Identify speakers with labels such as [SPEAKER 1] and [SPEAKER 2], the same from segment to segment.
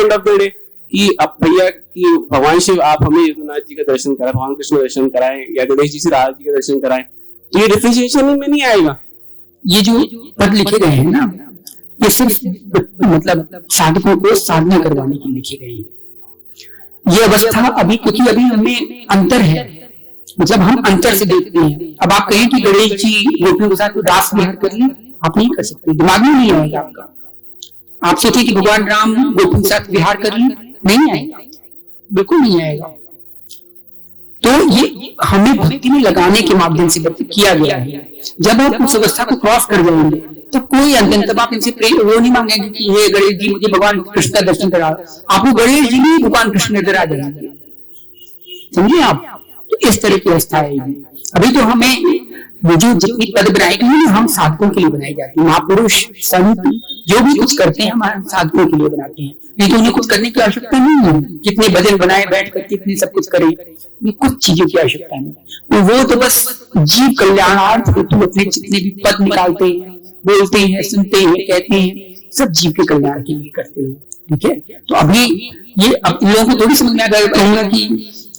[SPEAKER 1] End of the day कि अब भैया कि भगवान शिव आप हमें यदुनाथ जी का दर्शन कराएं, भगवान कृष्ण का दर्शन कराएं, या गणेश जी से राधा जी का दर्शन कराएं, तो ये डिफरेंशिएशन में नहीं आएगा।
[SPEAKER 2] ये जो पद लिखे गए हैं ना, ये सिर्फ मतलब साधकों को साधना करवाने के लिए लिखे गए हैं। ये अवस्था अभी, क्योंकि अभी हमें अंतर है, मतलब हम अंतर से देखते हैं। अब आप कहें कि गणेश जी गोपियों के साथ रास विहार कर लें, आप नहीं कर सकते, दिमाग में नहीं आएगा आपका। आप सोचिए कि भगवान राम गोपियों के साथ विहार कर लें, नहीं आएगा, बिल्कुल नहीं आएगा। तो ये हमें भक्ति में लगाने के माध्यम से किया गया है। जब आप उस अवस्था को क्रॉस कर जाएंगे तो कोई अंत, तब आप इनसे वो नहीं मांगेंगे कि हे गणेश जी मुझे भगवान कृष्ण का दर्शन करा, आपको गणेश जी भी भगवान कृष्ण नजर आ जाएंगे, समझे आप। तो इस तरह की अवस्था आएगी। अभी तो हमें जो जितनी पद बनाई गई है हम साधकों के लिए बनाई जाती है। महापुरुष संत जो भी कुछ करते हैं हमारे साधकों के लिए बनाते हैं, नहीं तो उन्हें कुछ करने की आवश्यकता नहीं है। कितने भजन बनाए बैठ कर, कितने सब कुछ करें, कुछ चीजों की आवश्यकता नहीं। तो वो तो बस जीव कल्याणार्थ हेतु अपने जितने भी पद निकालते हैं, बोलते हैं, सुनते हैं, कहते हैं, सब जीव के कल्याण के लिए करते हैं। ठीक है, तो अभी ये अब लोगों को थोड़ी समझ में आ गया कहूंगा कि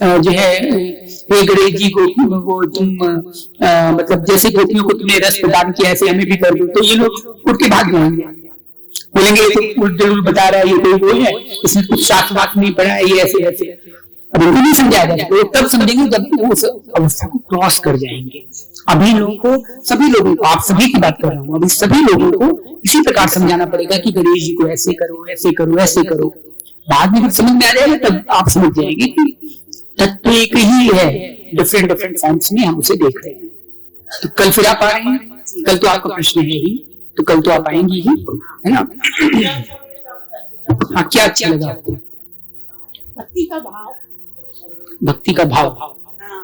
[SPEAKER 2] जो है हे गणेश जी को वो तुम मतलब जैसे गोपियों को तुमने रस प्रदान किया ऐसे हमें भी कर दो, तो ये लोग उठ के भाग जाएंगे, बोलेंगे ये तो जरूर बता रहा है, ये कोई वो है, इसमें कुछ शास्त्र बात नहीं पढ़ा है, ये ऐसे ऐसे। अब उनको नहीं समझाया जाएगा, तो तब समझेंगे जब वो उस अवस्था को क्रॉस कर जाएंगे। अभी लोगों को, सभी लोगों को, आप सभी की बात कर रहा हूँ, अभी सभी लोगों को इसी प्रकार समझाना पड़ेगा कि गणेश जी को ऐसे करो, ऐसे करो, ऐसे करो। बाद में जब समझ में आ जाएगा तब आप समझ जाएंगे कि तत्व एक ही है, डिफरेंट डिफरेंट फॉर्म्स में हम उसे देख रहे हैं। तो कल फिर आप आएंगे, कल तो आपका प्रश्न है ही, तो कल तो आप आएंगी ही, है ना। हाँ, क्या अच्छा लगा आपको?
[SPEAKER 3] भक्ति का भाव,
[SPEAKER 2] भक्ति का भाव।
[SPEAKER 3] हाँ,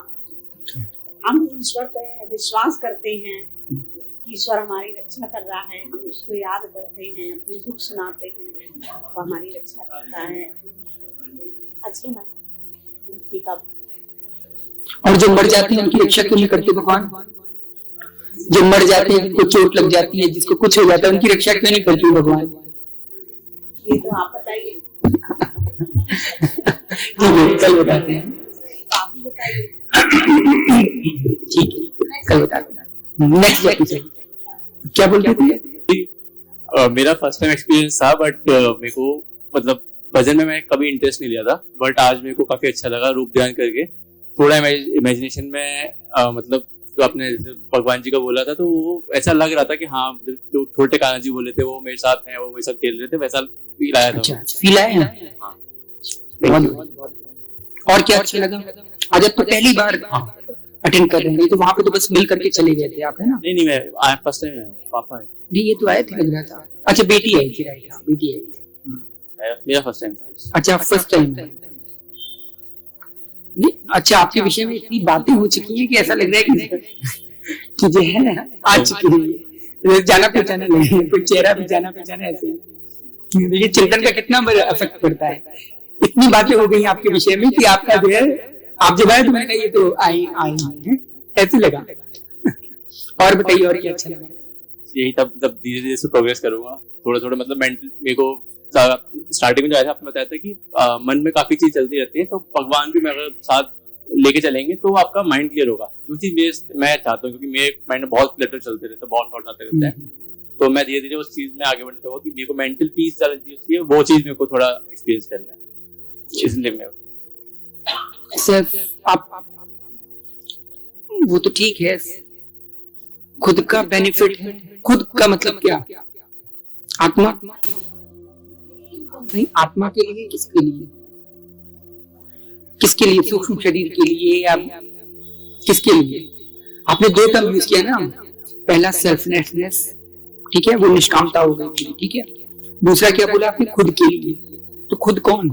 [SPEAKER 3] हम ईश्वर पर विश्वास करते हैं कि ईश्वर हमारी रक्षा कर रहा है, हम उसको याद करते हैं, अपने दुख सुनाते हैं, वो हमारी रक्षा करता है। अच्छा लगा भक्ति का।
[SPEAKER 2] और जो मर जाते हैं उनकी रक्षा क्यों नहीं करते भगवान? जो मर जाते हैं, जिनको चोट लग जाती है, जिसको कुछ हो जाता है, उनकी रक्षा क्यों नहीं करते भगवान?
[SPEAKER 3] ये तो आप बताइए।
[SPEAKER 2] ठीक है, कल बताते हैं।
[SPEAKER 3] आप ही बताइए।
[SPEAKER 2] ठीक है, कल बताते हैं। नेक्स्ट क्या बोलते थे?
[SPEAKER 1] मेरा फर्स्ट टाइम एक्सपीरियंस था, बट मेरे को मतलब भजन में मैं कभी इंटरेस्ट नहीं लिया था, बट आज मेरे को काफी अच्छा लगा रूप ध्यान करके। थोड़ा इमेजिनेशन में मतलब जो आपने भगवान जी का बोला था, तो वो ऐसा लग रहा था कि हाँ, जो छोटे कान्हा जी बोले थे वो मेरे साथ हैं, वो मेरे साथ खेल रहे थे, वैसा फील आया था।
[SPEAKER 2] अच्छा, फील आया है। और क्या अच्छा लगा? आज आप तो पहली बार अटेंड कर रहे हैं, तो वहां पे तो बस मिल करके चले गए थे आप, है ना?
[SPEAKER 1] नहीं, मैं फर्स्ट टाइम आया, पापा है।
[SPEAKER 2] नहीं, ये तो आए थे लग रहा था। अच्छा, बेटी आई थी, राइट? हाँ, बेटी आई थी।
[SPEAKER 1] मेरा फर्स्ट टाइम था।
[SPEAKER 2] अच्छा, फर्स्ट टाइम है। नहीं, अच्छा, आपके विषय में इतनी बातें हो चुकी हैं कि ऐसा लग रहा है कि जो है आ चुकी है, जाना पहचाना नहीं, कोई चेहरा भी जाना पहचाना ऐसे ही। देखिए चिंतन का कितना बड़ा इफेक्ट पड़ता है। इतनी बातें हो गई आपके विषय में कि आपका जो है, आप जब आए तो मैंने कहा ये तो आई है, ऐसे लगा। और बताइए, और क्या अच्छा लगा?
[SPEAKER 1] यही तब धीरे धीरे से प्रोग्रेस करूंगा, थोड़ा थोड़ा। मतलब मेंटल मेरे को स्टार्टिंग में जो आया था, आपने बताया था कि मन में काफी चीज चलती रहती है, तो भगवान भी अगर साथ लेके चलेंगे तो आपका माइंड क्लियर होगा। जो चीज मैं चाहता हूँ, क्योंकि मेरे माइंड में बहुत क्लटर चलते रहते हैं, बहुत थॉट्स आते रहते हैं, तो मैं धीरे धीरे उस चीज में आगे बढ़ता हूँ कि मेरे को मेंटल पीस ज्यादा चाहिए, वो चीज मेरे को थोड़ा एक्सपीरियंस करना है, इसलिए मैं
[SPEAKER 2] सिर्फ आप वो तो ठीक है, खुद का बेनिफिट है। खुद का मतलब क्या? आत्मा नहीं, आत्मा के लिए, किसके लिए? किसके लिए? सूक्ष्म शरीर के लिए या किसके लिए? आपने दो टर्म यूज किया ना, पहला सेल्फनेसनेस, ठीक है, वो निष्कामता हो गई, ठीक है। दूसरा क्या बोला आपने? खुद के लिए। तो खुद कौन?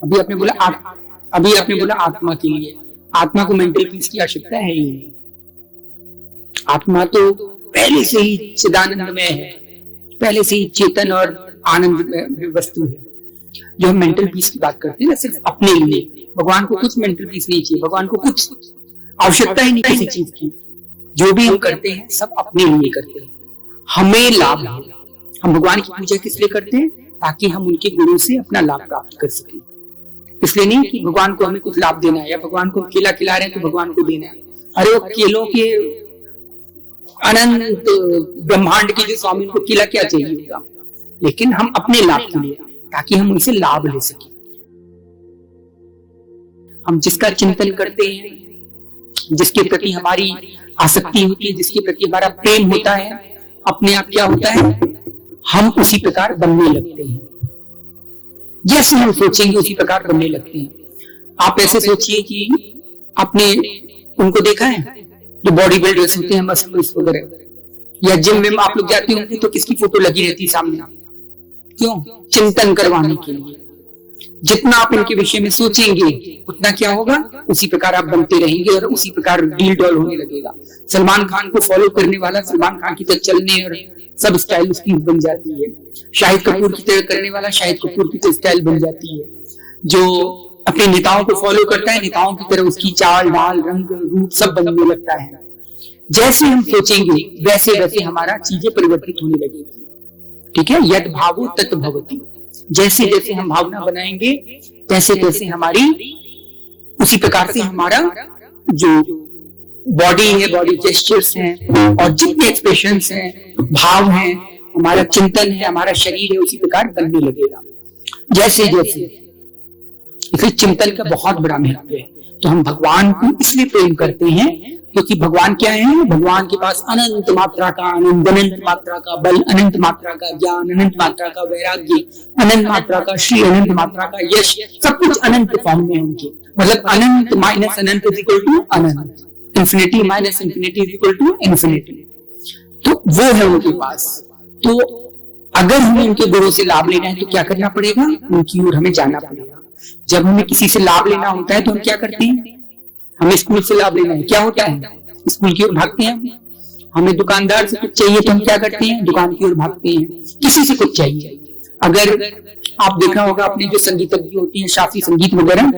[SPEAKER 2] अभी आपने बोला आत्मा के लिए। आत्मा को मेंटल पीस की आवश्यकता है ही नहीं। आत्मा तो पहले से ही चिदानंद में है, पहले से ही चेतन और आनंद में वस्तु है। जो हम मेंटल पीस की बात करते हैं ना, सिर्फ अपने लिए। भगवान को कुछ मेंटल पीस नहीं चाहिए, भगवान को कुछ आवश्यकता ही नहीं किसी चीज की। जो भी हम करते हैं सब अपने लिए करते हैं, हमें लाभ हो। हम भगवान की पूजा किस लिए करते हैं? ताकि हम उनके गुणों से अपना लाभ प्राप्त कर सकें। इसलिए नहीं कि भगवान को हमें कुछ लाभ देना है, या भगवान को केला खिला रहे हैं तो भगवान को देना है। अरे वो केलों के अनंत ब्रह्मांड के जो स्वामी, उनको केला क्या चाहिए होगा? लेकिन हम अपने लाभ के लिए, ताकि हम उनसे लाभ ले सकें। हम जिसका चिंतन करते हैं, जिसके प्रति हमारी आसक्ति होती है, जिसके प्रति हमारा प्रेम होता है, अपने आप क्या होता है, हम उसी प्रकार बनने लगते हैं। जैसे हम सोचेंगे उसी प्रकार बनने लगते हैं। आप ऐसे सोचिए कि आपने उनको देखा है जो बॉडी बिल्डर्स होते हैं, मसल्स वगैरह, या जिम में आप लोग जाते होंगे तो किसकी फोटो लगी रहती है सामने? क्यों? चिंतन करवाने के लिए। जितना आप इनके विषय में सोचेंगे उतना क्या होगा, उसी प्रकार आप बनते रहेंगे और उसी प्रकार डील डॉल होने लगेगा। सलमान खान को फॉलो करने वाला सलमान खान की तरह चलने और सब स्टाइल उसकी बन जाती है। शाहिद कपूर की तरह करने वाला शाहिद कपूर की तरह स्टाइल बन जाती है। जो अपने नेताओं को फॉलो करता है, नेताओं की तरह उसकी चाल ढाल रंग रूप सब बनने लगता है। जैसे हम सोचेंगे वैसे वैसे हमारा चीजें परिवर्तित होने लगेगी। ठीक है, यद भावो तत् भवति। जैसे जैसे हम भावना बनाएंगे तैसे तैसे हमारी उसी प्रकार से हमारा जो बॉडी है, बॉडी जेस्चर्स हैं और जितने एक्सप्रेशंस हैं, भाव हैं, हमारा चिंतन है, हमारा शरीर है, उसी प्रकार बनने लगेगा जैसे जैसे। इसलिए चिंतन का बहुत बड़ा महत्व है। तो हम भगवान को इसलिए प्रेम करते हैं क्योंकि भगवान क्या है? भगवान के पास अनंत मात्रा का आनंद, अनंत मात्रा का बल, अनंत मात्रा का ज्ञान, अनंत मात्रा का वैराग्य, अनंत मात्रा का श्री, अनंत मात्रा का यश, सब कुछ अनंत फॉर्म में है उनके। मतलब अनंत माइनस अनंत इज इक्वल टू अनंत, infinity minus infinity is equal to infinity. तो वो है उनके पास। तो अगर हमें उनके गुणों से लाभ लेना है तो क्या करना पड़ेगा? उनकी ओर हमें जाना पड़ेगा। जब हमें किसी से लाभ लेना होता है तो हम क्या करते हैं? हमें स्कूल से लाभ लेना है, क्या होता है? स्कूल की ओर भागते हैं। हमें दुकानदार से कुछ चाहिए तो हम क्या करते हैं? दुकान की ओर भागते हैं। किसी से कुछ चाहिए, अगर आप देखा होगा अपने जो संगीतज्ञ होते हैं, शास्त्रीय संगीत वगैरह,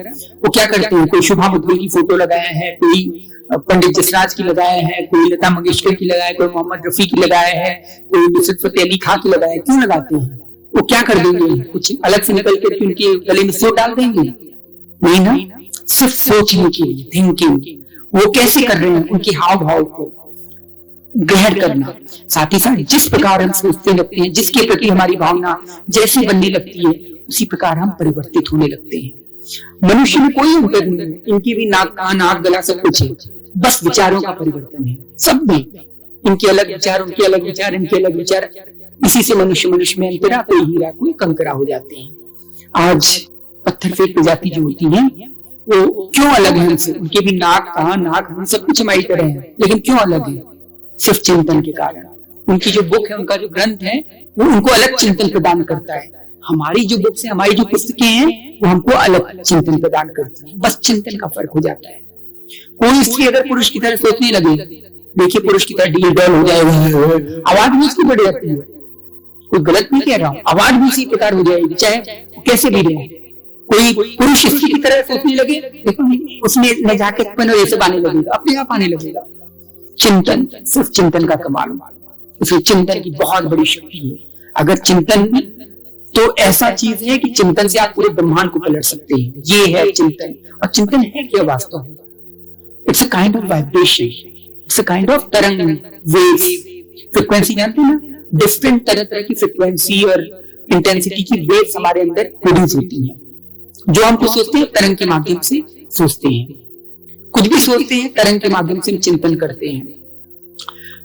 [SPEAKER 2] वो क्या करते हैं? कोई शुभा मुद्गल की फोटो लगाया है, कोई पंडित जसराज की लगाया है, कोई लता मंगेशकर की लगाया है, कोई मोहम्मद रफी की लगाया है, कोई नुसरत फतेह अली खां की लगाया है। क्यों लगाते हैं? वो क्या कर देंगे? कुछ अलग से निकल करके उनके गले में सिर डाल देंगे? नहीं ना, सिर्फ सोचने के लिए, थिंकिंग। वो कैसे कर रहे हैं? उनके हाव भाव को ग्रहण करना। साथ ही साथ जिस प्रकार हम सोचते लगते हैं, जिसके प्रति हमारी भावना जैसे बनने लगती है, उसी प्रकार हम परिवर्तित होने लगते हैं। मनुष्य में कोई अंतर नहीं है, इनकी भी नाक कान आंख गला सब कुछ है, बस विचारों का परिवर्तन है। सब में इनके अलग विचार, उनके अलग विचार, इनके अलग विचार, इसी से मनुष्य मनुष्य में अंतरा, कोई हीरा कोई कंकरा हो जाते हैं। आज पत्थर फेंक प्रजाति जो होती है वो क्यों अलग है हमसे? उनके भी नाक कान नाक सब कुछ हमारी तरह है, लेकिन क्यों अलग है? सिर्फ चिंतन के कारण। उनकी जो बुक है, उनका जो ग्रंथ है, वो उनको अलग चिंतन प्रदान करता है। हमारी जो बुक्स है, हमारी जो पुस्तकें हैं, वो हमको अलग चिंतन प्रदान करती है। बस चिंतन का फर्क हो जाता है। कोई स्त्री अगर पुरुष की तरह सोचने लगे, देखिए पुरुष की तरह डील डॉल हो जाएगा, आवाज भी उसकी बढ़ जाती है। कोई गलत नहीं कह रहा हूं, आवाज भी इसी प्रकार हो जाएगी, चाहे कैसे भी रहे। कोई पुरुष स्त्री की तरह सोचने लगे, देखो उसमें नजाकतपन और ये सब आने लगेगा, अपने आप आने लगेगा। चिंतन, सिर्फ चिंतन का कमाल। इसलिए चिंतन की बहुत बड़ी शक्ति है। अगर चिंतन तो ऐसा चीज है कि चिंतन से आप पूरे ब्रह्मांड को पलट सकते हैं। ये है चिंतन। और चिंतन है क्या वास्तव में? It's a kind of vibration, it's a kind of तरंग, वेव्स, फ्रीक्वेंसी। जानते हैं ना, डिफरेंट तरह तरह की फ्रीक्वेंसी और इंटेंसिटी की वेव्स हमारे अंदर प्रोड्यूस होती हैं। जो हम कुछ सोचते हैं तरंग के माध्यम से सोचते हैं, कुछ भी सोचते हैं तरंग के माध्यम से हम चिंतन करते हैं।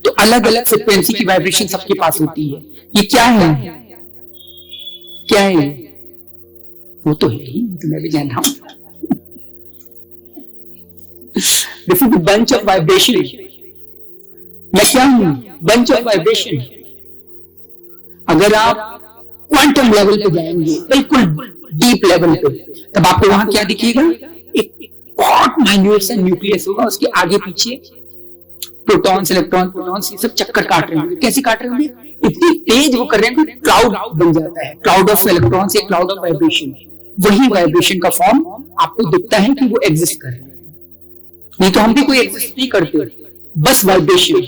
[SPEAKER 2] तो अलग अलग फ्रीक्वेंसी की वाइब्रेशन सबके पास होती है। ये क्या है? क्या है? वो तो है ही, तो मैं भी जान रहा हूं। This is the bunch of vibration. मैं क्या हूं? Bunch of vibration. अगर आप क्वांटम लेवल पे जाएंगे, बिल्कुल डीप लेवल पे, तब आपको वहां क्या दिखेगा? एक बहुत माइन्यूट सा न्यूक्लियस होगा, उसके आगे पीछे प्रोटॉन्स, इलेक्ट्रॉन, प्रोटॉन्स, ये सब चक्कर काट रहे होंगे। कैसे काट रहे होंगे? इतनी तेज वो कर रहे हैं कि क्लाउड बन जाता है, क्लाउड ऑफ इलेक्ट्रॉन्स या क्लाउड ऑफ वाइब्रेशन। वही वाइब्रेशन का फॉर्म आपको दिखता है कि वो एग्जिस्ट कर रहे हैं। नहीं तो हम भी कोई एग्जिस्ट नहीं करते, बस वाइब्रेशन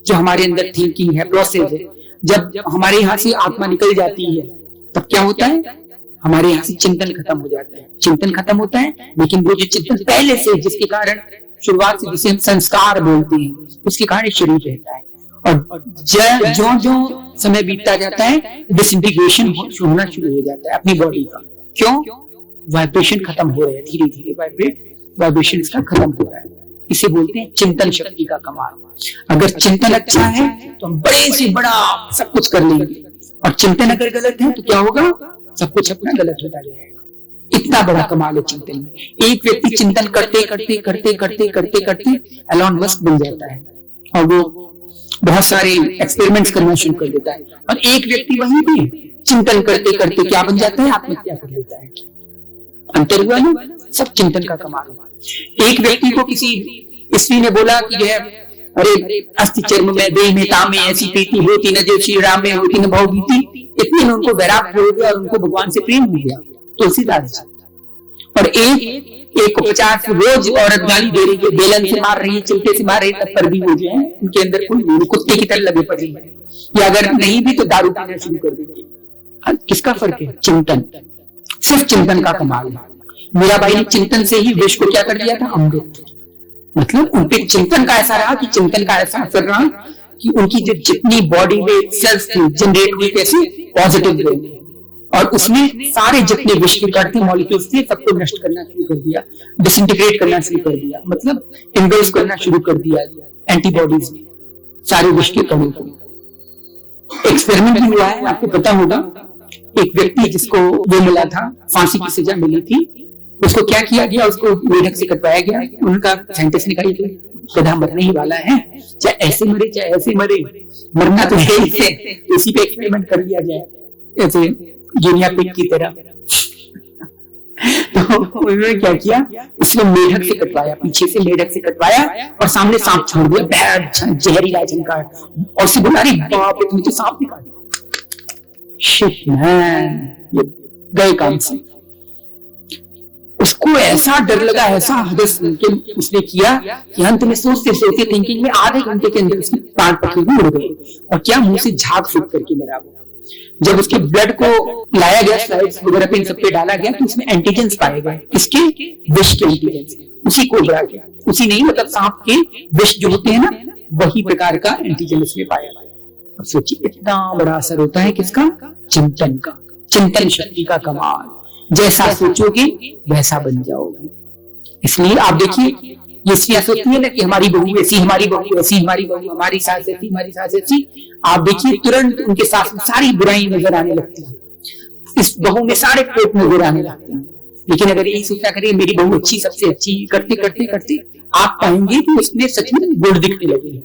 [SPEAKER 2] जो हमारे अंदर थिंकिंग है, प्रोसेस है। जब हमारे यहाँ से आत्मा निकल जाती है तब क्या होता है? हमारे यहाँ से चिंतन खत्म हो जाता है। चिंतन खत्म होता है, लेकिन वो जो चिंतन पहले से, जिसके कारण शुरुआत से, जिसे हम संस्कार बोलते हैं, उसके कारण शरीर रहता है। और जो जो समय बीतता जाता है डिसइंटीग्रेशन होना शुरू हो जाता है अपनी बॉडी का। क्यों? वाइब्रेशन खत्म हो रहा है, धीरे धीरे वाइब्रेशन इसका खत्म हो रहा है। इसे बोलते हैं चिंतन शक्ति का कमाल। अगर चिंतन अच्छा है तो हम बड़े से बड़ा सब कुछ कर लेंगे, और चिंतन अगर गलत है तो क्या होगा? सब कुछ अपना गलत होता जाएगा। इतना बड़ा कमाल है चिंतन में। एक व्यक्ति चिंतन करते करते करते करते करते करते एलॉन मस्क बन जाता है, और वो बहुत सारे एक्सपेरिमेंट्स करना शुरू कर देता है। और एक व्यक्ति वहीं पे चिंतन करते करते क्या बन जाता है? आत्महत्या कर लेता है। अंतर हुआ ना? सब चिंतन का कमाल है। एक व्यक्ति को किसी स्त्री ने बोला कि यह अरे अस्थि चर्म में देह में तामे ऐसी प्रीति होती न जो श्री राम में होती न भाव बीती। इतने में उनको वैराग्य हो गया और उनको भगवान से प्रेम हो गया, तुलसीदास जी। और एक को 50 रोज औरत गाली दे रही है, बेलन से मार रही है, चिमटे से मार रही है, तब पर भी वो जो है उनके अंदर कोई नहीं, कुत्ते की तरह लगे पड़े हैं। या अगर नहीं भी तो दारू पीना शुरू कर देंगे। किसका फर्क है? चिंतन। सिर्फ चिंतन का कमाल है। मीराबाई ने चिंतन से ही विश्व को क्या कर दिया था? अमृत। मतलब उनके चिंतन का ऐसा रहा कि चिंतन का ऐसा असर रहा कि उनकी जो जितनी बॉडी में सेल्स थी जनरेट हुई कैसे? पॉजिटिव वे में, और उसमें सारे जितने विष के कण थे, मॉलिक्यूल्स थे, सबको नष्ट करना शुरू कर दिया, डिसइंटीग्रेट करना शुरू कर दिया, मतलब इन्वर्स करना शुरू कर दिया एंटीबॉडीज में सारे विष के कणों को। एक्सपेरिमेंट भी हुआ है, आपको पता होगा। एक व्यक्ति जिसको वो मिला था, फांसी की सजा मिली थी, उसको क्या किया गया? उसको मेढक से कटवाया गया। उनका साइंटिस्ट ने कहा ये तो गधा मरने ही वाला है, चाहे ऐसे मरे चाहे ऐसे मरे, मरना तो है इसे, इसी पे एक्सपेरिमेंट कर लिया जाए, ऐसे गिनिया पिग की तरह। तो उन्होंने क्या किया? उसने मेढक से कटवाया, पीछे से मेढक से कटवाया और सामने सांप छोड़ दिया, बैड जहरीला झंकार, और उससे बोला अरे बाप रे, तुमने तो सांप निकाल दिया। शिट मैन, ये गए काम से। उसको ऐसा डर लगा, ऐसा हदस उसने किया कि अंत में सोचते सोचते थिंकिंग में आधे घंटे के अंदर उसकी टांग पकड़ी उड़ गई, और क्या मुंह से झाग फूक करके मरा। जब उसके ब्लड को लाया गया, स्लाइड्स वगैरह पे इन सब पे डाला गया, तो उसमें एंटीजेंस पाए गए। किसके? विष के एंटीजेंस, उसी कोबरा के, उसी नहीं मतलब सांप के विष जो होते हैं ना, वही प्रकार का एंटीजन उसमें पाया गया। अब सोचिए इतना बड़ा असर होता है किसका? चिंतन का। चिंतन शक्ति का कमाल। जैसा सोचोगे वैसा बन जाओगे। इसलिए आप देखिए, ये स्त्रियां सोचती है ना कि हमारी बहू ऐसी, हमारी बहू ऐसी, हमारी बहू, हमारी सास ऐसी, हमारी सास ऐसी। आप देखिए तुरंत उनके सास में सारी बुराई नजर आने लगती है, इस बहू में सारे खोट नजर आने लगते हैं। लेकिन अगर यही सोचा करिए मेरी बहू अच्छी, सबसे अच्छी, करते करते करते आप पाएंगे कि उसमें सच में गुण दिखने लगे।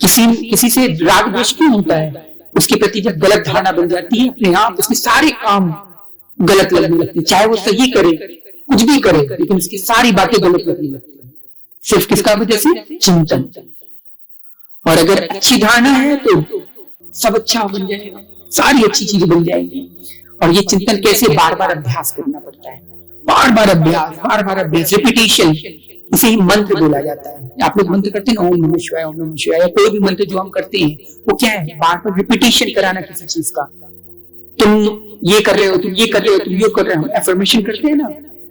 [SPEAKER 2] किसी से राग द्वेष क्यों होता है? उसके प्रति जब गलत धारणा बन जाती है, अपने आप उसमें सारे काम गलत लगने लगते हैं, चाहे वो सही करे, कुछ भी करे, लेकिन उसकी सारी बातें गलत लगने लगती है। सिर्फ किसका वजह से? चिंतन। और अगर अच्छी धारणा है तो सब अच्छा बन जाएगा, सारी अच्छी चीजें बन जाएंगी। और ये चिंतन कैसे? बार बार अभ्यास करना पड़ता है, बार बार अभ्यास, रिपीटेशन। इसे ही मंत्र बोला जाता है। आप लोग मंत्र करते हैं, ओम नमः शिवाय, ओम नमः शिवाय, या कोई भी मंत्र जो हम करते हैं वो क्या है? बार बार रिपीटेशन कराना किसी चीज का। तुम ये कर रहे हो, तुम ये कर रहे हो, तुम ये कर रहे हो। एफर्मेशन करते हैं ना,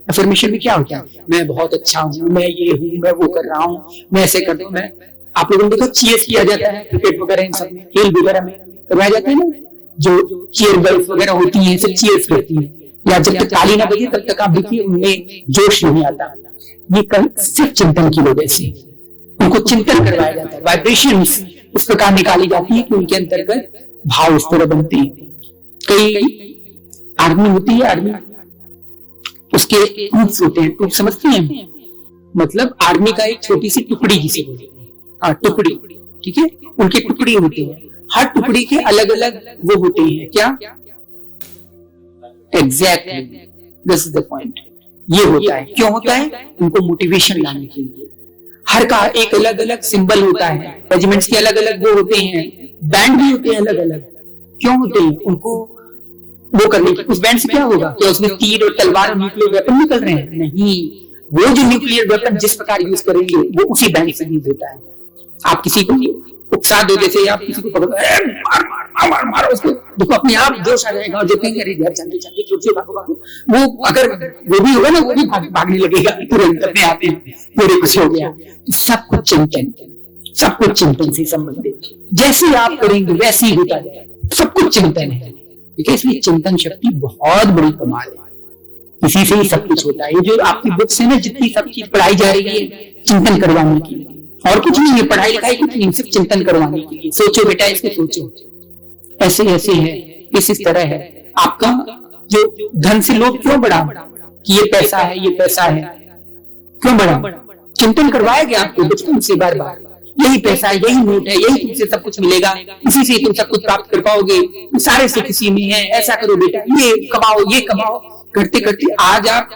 [SPEAKER 2] एफर्मेशन में क्या होता है? मैं बहुत अच्छा हूँ, मैं ये हूँ, मैं वो कर रहा हूँ, मैं ऐसे कर रहा हूँ। मैं आप लोगों ने देखा चीयर्स किया जाता है क्रिकेट वगैरह, इन सब में, खेल वगैरह में करवाया जाता है ना, जो चीयर गर्ल्स वगैरह होती हैं सब चीयर्स करती हैं। या जब तक ताली ना बजे तब तक आप देखिए उनमें जोश नहीं आता। ये सिर्फ चिंतन की वजह से उनको चिंतन करवाया जाता है, वाइब्रेशंस उस प्रकार निकाली जाती है कि उनके अंतर्गत भाव उस तरह बनते हैं। कई आर्मी होती है, आर्मी उसके ट्रूप्स होते हैं, ट्रूप समझती हैं? मतलब आर्मी का एक छोटी सी टुकड़ी जिसे बोलते हैं, हाँ टुकड़ी, ठीक है, उनके टुकड़ी होते हैं। हर टुकड़ी के अलग अलग वो होते हैं, क्या? Exactly, this is the point. ये होता है, क्यों होता है? उनको मोटिवेशन लाने के लिए। हर का एक अलग अलग सिंबल होता है, रेजिमेंट्स के अलग अलग वो होते हैं, बैंड भी होते हैं अलग अलग। क्यों होते हैं? उनको वो करने की। उस बैंड से क्या होगा? क्या उसमें तीर और तलवार और न्यूक्लियर वेपन निकल रहे हैं? नहीं, वो जो न्यूक्लियर वेपन जिस प्रकार यूज करेंगे वो उसी बैंड से यूज होता है। आप किसी को उकसा दो, जैसे आप किसी को पकड़ो, मार मार मार, उसको देखो अपने आप जोश आ जाएगा और जो कहेंगे अरे यार चलते चलते जोर से भागो भागो, वो अगर वो भी होगा ना, वो भी भागने लगेगा तुरंत अपने आप ही, पूरे कुछ हो गया। सब कुछ चिंतन, सब कुछ चिंतन से संबंधित। जैसे आप करेंगे वैसे ही होता जाएगा, सब कुछ चिंतन है। ठीक है, इसलिए चिंतन शक्ति बहुत बड़ी कमाल है, इसी से ही सब कुछ होता है। ये जो आपकी बुक्स है ना, जितनी सब चीज पढ़ाई जा रही है चिंतन करवाने के लिए, और कुछ नहीं है, पढ़ाई लिखाई कुछ नहीं, सिर्फ चिंतन करवाने के लिए। सोचो बेटा, इसको सोचो, ऐसे ऐसे है, इस तरह है। आपका जो धन से लोभ क्यों बढ़ा कि ये पैसा है, ये पैसा है, क्यों बढ़ा? चिंतन करवाया गया आपको बचपन से बार बार, यही पैसा है, यही नोट है, यही तुमसे सब कुछ मिलेगा, इसी से तुम सब कुछ प्राप्त कर पाओगे, सारे से किसी में है, ऐसा करो बेटा, ये कमाओ, ये कमाओ। करते करते आज आप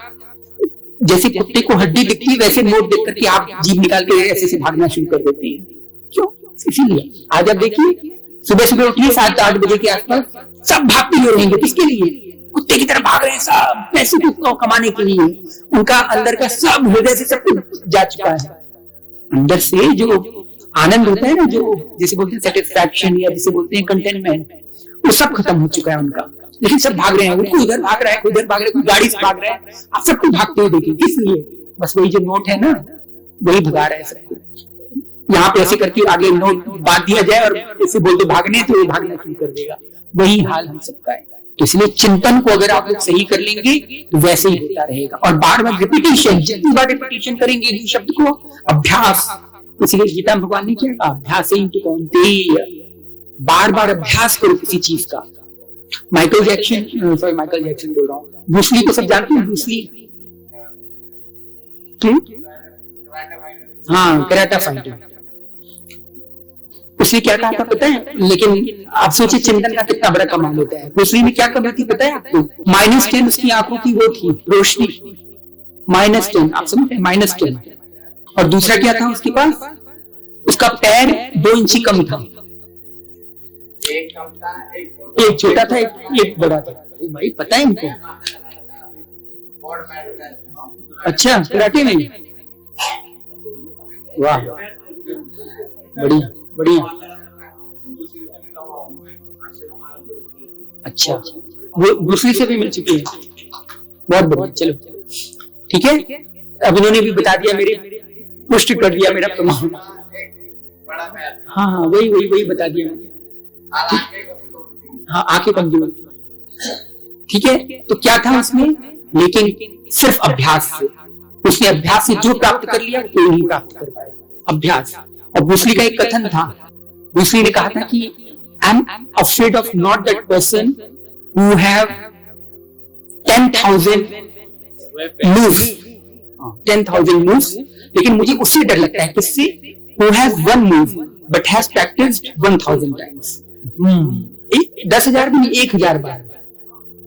[SPEAKER 2] जैसे कुत्ते को हड्डी दिखती है वैसे नोट देख करके आप जीभ निकाल के ऐसे से भागना शुरू कर देते हैं। क्यों? इसीलिए आज आप देखिए, सुबह सुबह उठिए 7-8 बजे के आसपास, सब भागते हुए रहेंगे। किसके लिए? कुत्ते की तरह भाग रहे हैं, सब पैसे को कमाने के लिए। उनका अंदर का सब हृदय से सब कुछ जा चुका है। अंदर से जो आनंद होता है ना, जो जिसे बोलते हैं सेटिस्फैक्शन या जिसे बोलते हैं कंटेनमेंट, वो सब खत्म हो चुका है उनका। लेकिन सब भाग रहे हैं, उनको इधर भाग रहा है, कोई इधर भाग रहा है, कोई गाड़ी से भाग रहा है, आप सबको भागते हुए देखिए। किस लिए? बस वही जो नोट है ना, वही भगा रहा है सबको। यहाँ पे ऐसे करके आगे नोट बांध दिया जाए और इसे बोल दो भागने, तो वो भागना शुरू कर देगा। वही हाल हम सबका है। तो इसलिए चिंतन को अगर आप लोग सही कर लेंगे तो वैसे ही होता रहेगा। और बार बार रिपीटेशन, जितनी बार रिपीटेशन करेंगे इस शब्द को, अभ्यास। इसलिए गीता में भगवान ने क्या कहा? अभ्यास कौन्तेय, बार बार अभ्यास करो किसी चीज का। माइकल जैक्सन बोल रहा हूँ, ब्रूस ली को सब जानते हैं? ब्रूस ली, हाँ, कराटा फाइटर। उसने क्या कहा था पता है? लेकिन आप सोचिए चिंतन का कितना बड़ा कमाल होता है। ब्रूस ली ने क्या कहा थी पता है आपको? -10 उसकी आंखों की वो थी रोशनी, -10, आप समझते हैं? -10। और दूसरा क्या था उसके पास? उसका पैर 2 इंची कम था, एक छोटा था, एक बड़ा था। भाई पता है इनको? अच्छा, कराटे में? वाह, बढ़िया बढ़िया। अच्छा, वो दूसरी से भी मिल चुकी है, बहुत बढ़िया। चलो ठीक है, अब इन्होंने भी बता दिया, मेरे पुष्ट कर दिया मेरा प्रमाण। हाँ हाँ, वही बता दिया मैंने। हाँ, आंखें कमजोर। ठीक है, तो क्या था उसमें? लेकिन सिर्फ अभ्यास से, उसने अभ्यास से जो प्राप्त कर लिया कोई नहीं प्राप्त कर पाया, अभ्यास। और ब्रूस ली का एक कथन था, ब्रूस ली ने कहा था कि I am afraid of not that person who have 10,000 moves, 10,000 moves, लेकिन मुझे उससे डर लगता है किससे? Who has 1 move but has practised 1,000 times. 10,000 भी नहीं, 1,000 बार।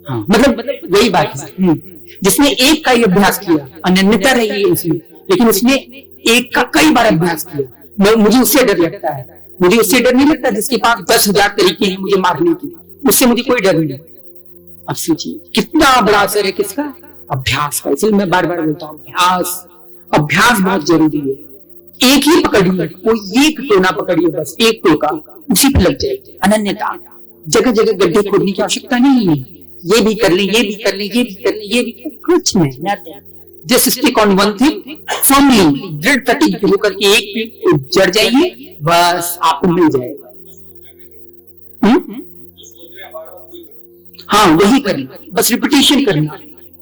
[SPEAKER 2] हाँ, मतलब वही बात है। जिसने एक का ही अभ्यास किया, अनन्यता रही है इसमें, लेकिन उसने एक का कई बार अभ्यास किया। मुझे उससे डर लगता है। मुझे उससे डर नहीं लगता जिसके पास 10,000 तरीके हैं मुझे मारने के, उससे मुझे कोई डर नहीं। अब सोचिए कितना बड़ा असर है किसका? अभ्यास का। इसलिए मैं बार बार बोलता हूँ अभ्यास बहुत जरूरी है। एक ही पकड़िए, कोई एक टोना पकड़िए, बस एक टोका, उसी पे लग जाएगी। अनन्यता, जगह जगह गड्ढे खोदने की आवश्यकता नहीं है। ये भी कर ले, ये भी कर ले, ये भी कर ले, ये भी कर, कुछ नहीं। Just stick on one thing firmly, दृढ़ प्रतिज्ञ होकर के एक पे जड़ जाइए, बस आपको मिल जाएगा। हाँ, वही करना, बस रिपीटेशन करना।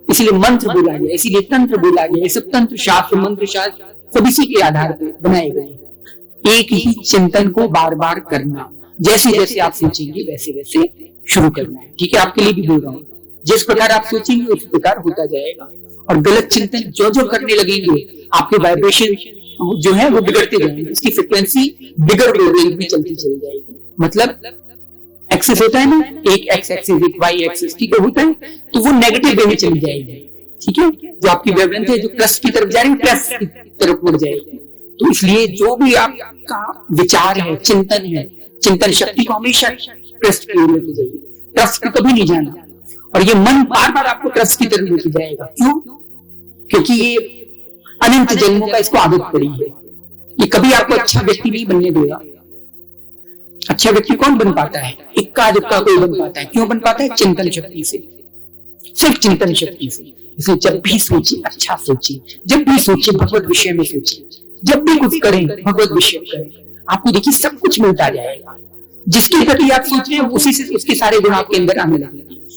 [SPEAKER 2] इसलिए मंत्र बोला गया, इसीलिए तंत्र बोला गया। ये सब तंत्र शास्त्र, मंत्र शास्त्र सब इसी के आधार पर बनाए गए। एक ही चिंतन को बार बार करना, जैसे जैसे आप सोचेंगे वैसे वैसे शुरू करना है। ठीक है, आपके लिए भी बोल रहा हूँ, जिस प्रकार आप सोचेंगे उस प्रकार होता जाएगा। और गलत चिंतन जो करने लगेंगे, आपके वाइब्रेशन जो है वो बिगड़ते जाएंगे, उसकी फ्रिक्वेंसी बिगड़ रेंज में चलती चली जाएगी। मतलब एक्सेस होता है ना, एक एक्स एक्सिस, एक वाई एक्सिस, ठीक है, होता है, तो वो नेगेटिव वे में चली जाएगी। ठीक है, जो आपकी वेवलेंथ है जो प्लस की तरफ जा रही है, प्लस की तरफ मुड़ जाएगी। तो इसलिए जो भी आपका विचार है, चिंतन शक्ति को हमेशा ट्रस्ट की ओर लेके जाइए, ट्रस्ट को कभी नहीं जाना। और ये मन बार बार आपको ट्रस्ट की तरफ लेके जाएगा। क्यों? क्योंकि ये अनंत जन्मों का इसको आदत पड़ी है। ये कभी आपको अच्छा व्यक्ति नहीं बनने देगा। अच्छा व्यक्ति कौन बन पाता है? इक्का दुक्का कोई बन पाता है। क्यों बन पाता है? चिंतन शक्ति से, सिर्फ चिंतन शक्ति से। इसलिए जब भी सोचिए अच्छा सोचिए, जब भी सोचिए भगवत विषय में सोचिए, जब भी कुछ करें भगवत विषय करें, आपको देखिए सब कुछ मिलता जाएगा। जिसके प्रति आप सोच रहे हो उसी से उसके सारे गुण आपके अंदर आने लगेंगे।